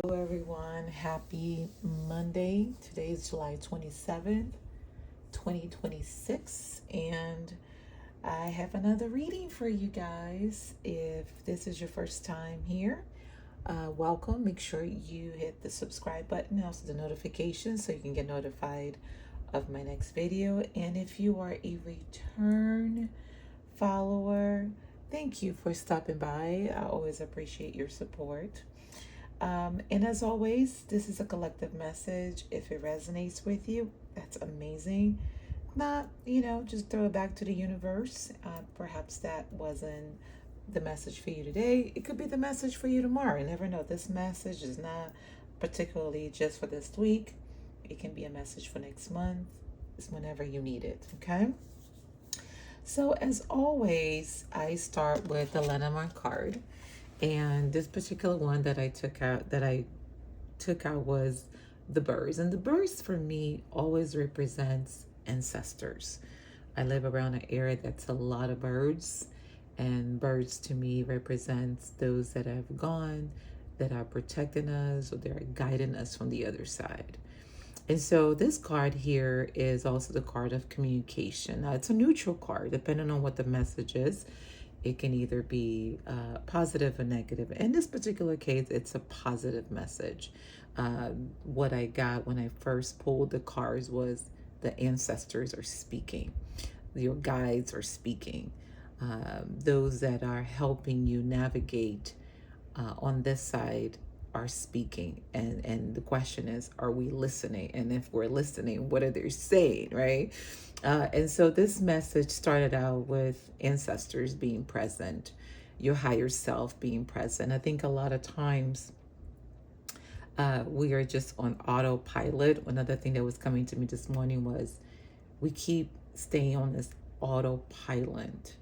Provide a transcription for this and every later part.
Hello, everyone. Happy Monday. Today is July 27th, 2026, and I have another reading for you guys. If this is your first time here, welcome. Make sure you hit the subscribe button, also the notification, so you can get notified of my next video. And if you are a return follower, thank you for stopping by. I always appreciate your support. And as always, this is a collective message. If it resonates with you, that's amazing. Not, just throw it back to the universe. Perhaps that wasn't the message for you today. It could be the message for you tomorrow. You never know. This message is not particularly just for this week. It can be a message for next month. It's whenever you need it, okay? So as always, I start with the Lenormand card. And this particular one that I took out was the birds. And the birds for me always represents ancestors. I live around an area that's a lot of birds, and birds to me represents those that have gone, that are protecting us, or they're guiding us from the other side. And so this card here is also the card of communication. Now, it's a neutral card, depending on what the message is. It can either be positive or negative. In this particular case, it's a positive message. What I got when I first pulled the cards was the ancestors are speaking. Your guides are speaking. Those that are helping you navigate on this side are speaking, and the question is, are we listening? And if we're listening, what are they saying, right? And so this message started out with ancestors being present, your higher self being present. I think a lot of times we are just on autopilot. Another thing that was coming to me this morning was we keep staying on this autopilot.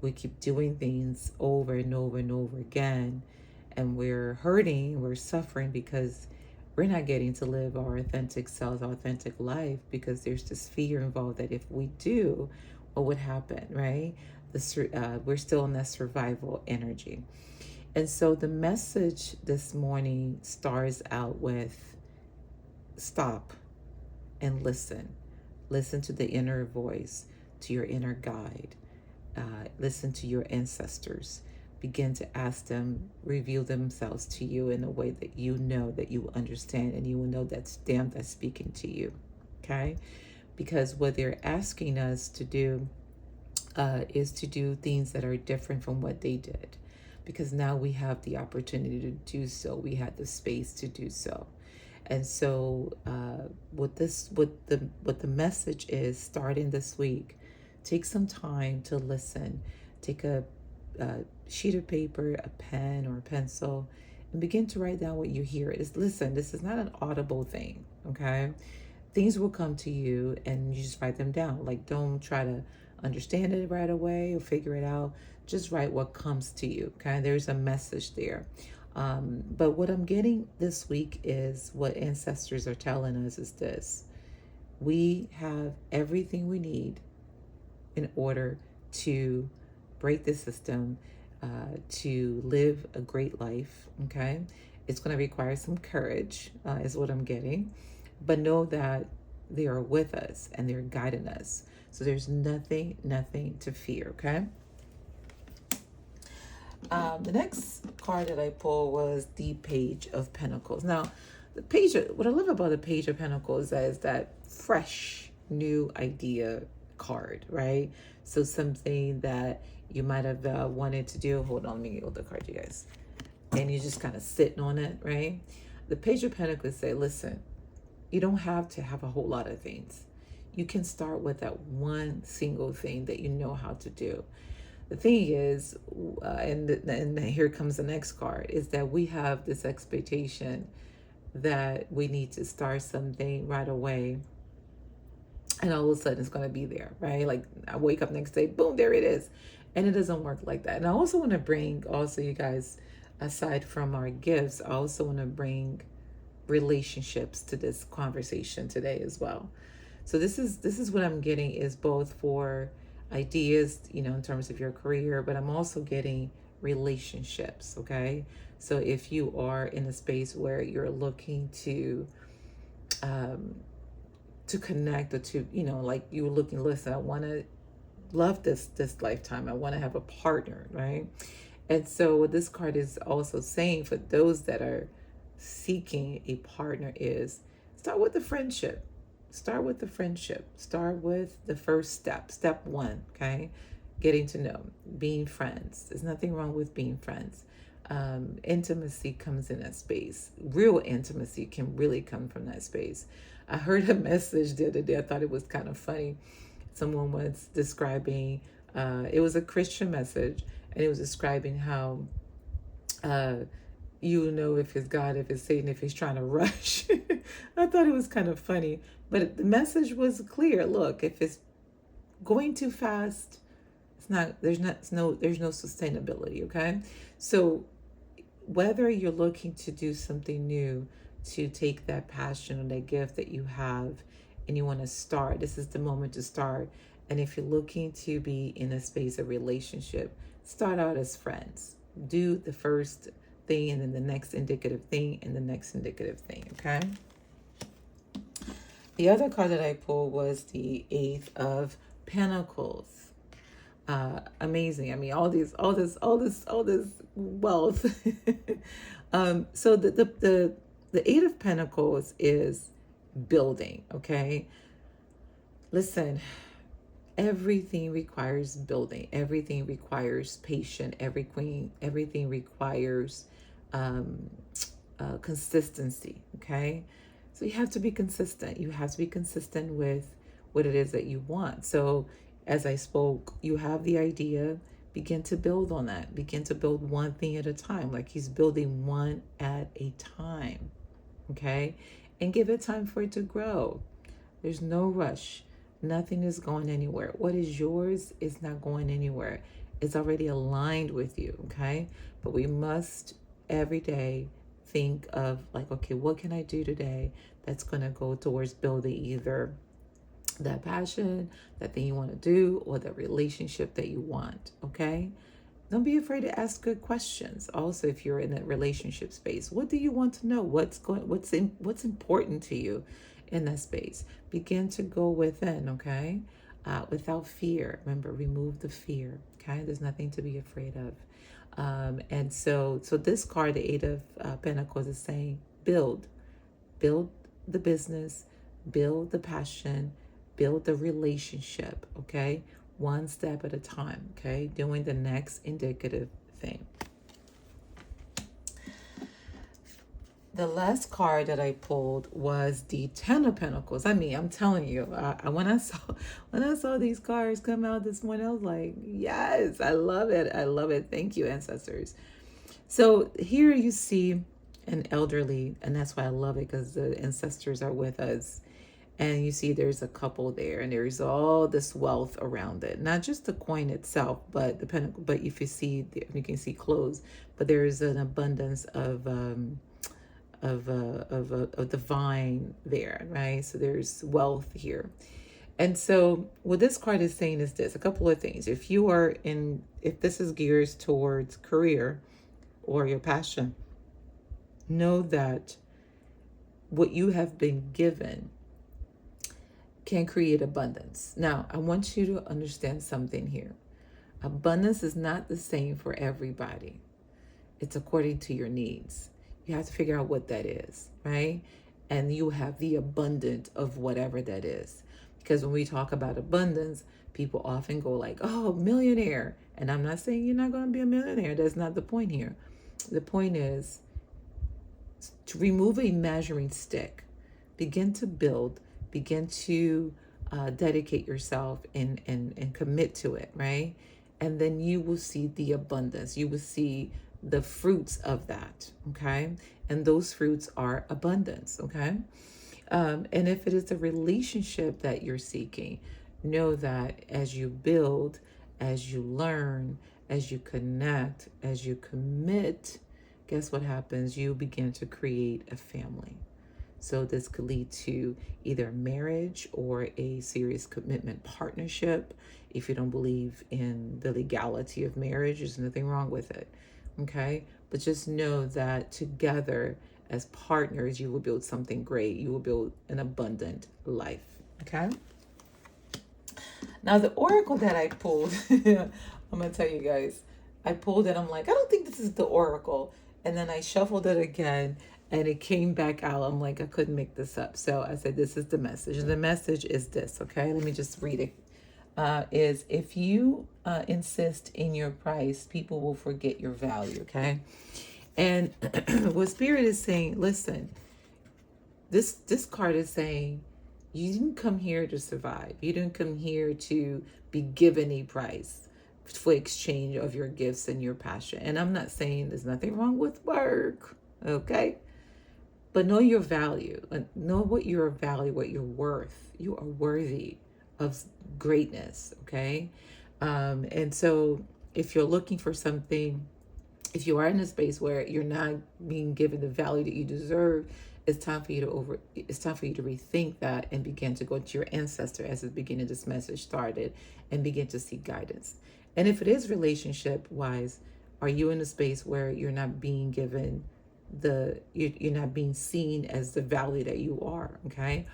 We keep doing things over and over and over again, and we're hurting, we're suffering because we're not getting to live our authentic selves, our authentic life, because there's this fear involved that if we do, what would happen, right? We're still in that survival energy. And so the message this morning starts out with stop and listen. Listen to the inner voice, to your inner guide. Listen to your ancestors. Begin to ask them, reveal themselves to you in a way that you understand, and you will know that's them that's speaking to you, okay? Because what they're asking us to do is to do things that are different from what they did, because now we have the opportunity to do so. We had the space to do so. And so what the message is starting this week, take some time to listen. Take a sheet of paper, a pen, or a pencil, and begin to write down what you hear. Listen, this is not an audible thing, okay? Things will come to you and you just write them down. Like, don't try to understand it right away or figure it out. Just write what comes to you, okay? There's a message there. But what I'm getting this week is what ancestors are telling us is this. We have everything we need in order to break the system, to live a great life, okay? It's going to require some courage, is what I'm getting. But know that they are with us and they're guiding us. So there's nothing to fear, okay? The next card that I pulled was the Page of Pentacles. Now, what I love about the Page of Pentacles is that fresh, new idea card, right? So something that you might have wanted to do. Hold on, let me hold the card, you guys. And you're just kind of sitting on it, right? The Page of Pentacles say, listen, you don't have to have a whole lot of things. You can start with that one single thing that you know how to do. The thing is, and here comes the next card, is that we have this expectation that we need to start something right away, and all of a sudden it's going to be there, right? Like, I wake up next day, boom, there it is. And it doesn't work like that. And I also want to bring, you guys, aside from our gifts, I also want to bring relationships to this conversation today as well. So this is what I'm getting, is both for ideas, in terms of your career, but I'm also getting relationships, okay? So if you are in a space where you're looking um, to connect, or to, like you're looking, listen, I want to love this lifetime. I want to have a partner, right? And so what this card is also saying for those that are seeking a partner is start with the friendship. Start with the friendship. Start with the first step. Step one, okay? Getting to know, being friends. There's nothing wrong with being friends. Intimacy comes in that space. Real intimacy can really come from that space. I heard a message the other day. I thought it was kind of funny. Someone was describing, it was a Christian message, and it was describing how uh, you know if it's God, if it's Satan, if he's trying to rush. I thought it was kind of funny, but the message was clear. Look, if it's going too fast, it's not. There's no sustainability. Okay, so whether you're looking to do something new, to take that passion or that gift that you have, and you want to start, this is the moment to start. And if you're looking to be in a space of relationship, start out as friends. Do the first thing, and then the next indicative thing, and the next indicative thing. Okay. The other card that I pulled was the Eight of Pentacles. Amazing. I mean, all this wealth. So the Eight of Pentacles is building. Okay, listen. Everything requires building. Everything requires patience. Everything requires um, consistency. Okay, so you have to be consistent. You have to be consistent with what it is that you want. So as I spoke, you have the idea, begin to build on that. Begin to build one thing at a time, like he's building one at a time. Okay, and give it time for it to grow. There's no rush. Nothing is going anywhere. What is yours is not going anywhere. It's already aligned with you, okay? But we must every day think of, like, okay, what can I do today that's going to go towards building either that passion, that thing you want to do, or the relationship that you want, okay? Don't be afraid to ask good questions. Also, if you're in a relationship space, what do you want to know? What's important to you in that space? Begin to go within, okay? Without fear. Remember, remove the fear. Okay, there's nothing to be afraid of. And so this card, the Eight of Pentacles, is saying build the business, build the passion, build the relationship. Okay, one step at a time. Okay, doing the next indicative thing. The last card that I pulled was the Ten of Pentacles. I mean, I'm telling you, when I saw these cards come out this morning, I was like, yes, I love it. I love it. Thank you, ancestors. So here you see an elderly, and that's why I love it, because the ancestors are with us. And you see there's a couple there, and there's all this wealth around it. Not just the coin itself, but the pentacle. But if you see, you can see clothes, but there is an abundance of the vine there, right? So there's wealth here. And so what this card is saying is this: a couple of things. If this is geared towards career or your passion, know that what you have been given can create abundance. Now, I want you to understand something here. Abundance is not the same for everybody. It's according to your needs. You have to figure out what that is, right? And you have the abundant of whatever that is. Because when we talk about abundance, people often go like, oh, millionaire. And I'm not saying you're not going to be a millionaire. That's not the point here. The point is to remove a measuring stick. Begin to build. Begin to dedicate yourself and commit to it, right? And then you will see the abundance. You will see the fruits of that, okay? And those fruits are abundance, okay? And if it is a relationship that you're seeking, know that as you build, as you learn, as you connect, as you commit, guess what happens? You begin to create a family. So this could lead to either marriage or a serious commitment partnership. If you don't believe in the legality of marriage, there's nothing wrong with it. Okay? but just know that together as partners, you will build something great. You will build an abundant life. Okay. Now, the oracle that I pulled, I'm going to tell you guys, I pulled it. I'm like, I don't think this is the oracle. And then I shuffled it again and it came back out. I'm like, I couldn't make this up. So I said, this is the message. And the message is this. Okay. Let me just read it. Is if you insist in your price, people will forget your value. Okay. And what Spirit is saying, listen, this card is saying, you didn't come here to survive. You didn't come here to be given a price for exchange of your gifts and your passion. And I'm not saying there's nothing wrong with work, okay? But know your value. Know what your value, what you're worth. You are worthy of greatness, okay? And so if you're looking for something, if you are in a space where you're not being given the value that you deserve, it's time for you to rethink that and begin to go to your ancestor, as the beginning of this message started, and begin to seek guidance. And if it is relationship wise, are you in a space where you're not being given you're not being seen as the value that you are? Okay,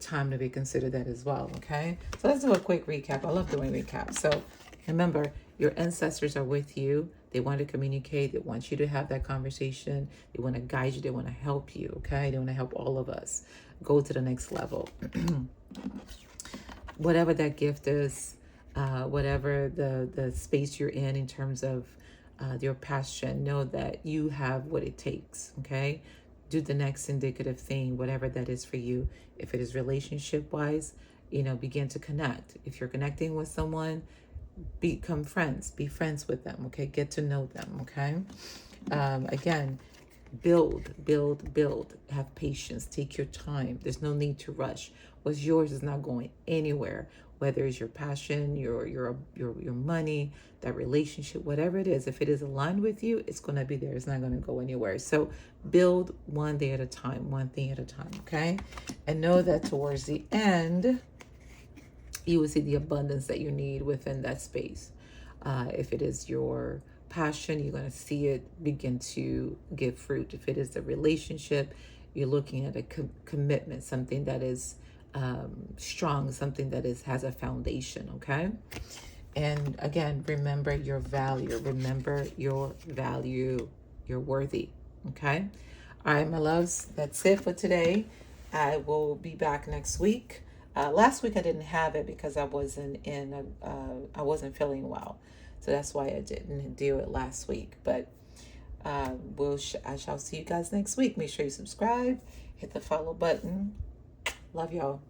time to reconsider that as well. Okay, so let's do a quick recap. I love doing recaps. So remember, your ancestors are with you. They want to communicate. They want you to have that conversation. They want to guide you. They want to help you, okay? They want to help all of us go to the next level. Whatever that gift is, whatever the space you're in terms of your passion, know that you have what it takes, okay? Do the next indicative thing, whatever that is for you. If it is relationship-wise, begin to connect. If you're connecting with someone, become friends, be friends with them, okay? Get to know them, okay? Again, build, have patience, take your time. There's no need to rush. What's yours is not going anywhere, whether it's your passion, your money, that relationship, whatever it is. If it is aligned with you, it's going to be there. It's not going to go anywhere. So build one day at a time, one thing at a time, okay? And know that towards the end, you will see the abundance that you need within that space. If it is your passion, you're going to see it begin to give fruit. If it is a relationship, you're looking at a commitment, something that is strong, something that has a foundation, okay? And again, remember your value. Remember your value. You're worthy, okay? All right, my loves, that's it for today. I will be back next week. Last week I didn't have it because I wasn't I wasn't feeling well, so that's why I didn't do it last week. But I shall see you guys next week. Make sure you subscribe, hit the follow button. Love y'all.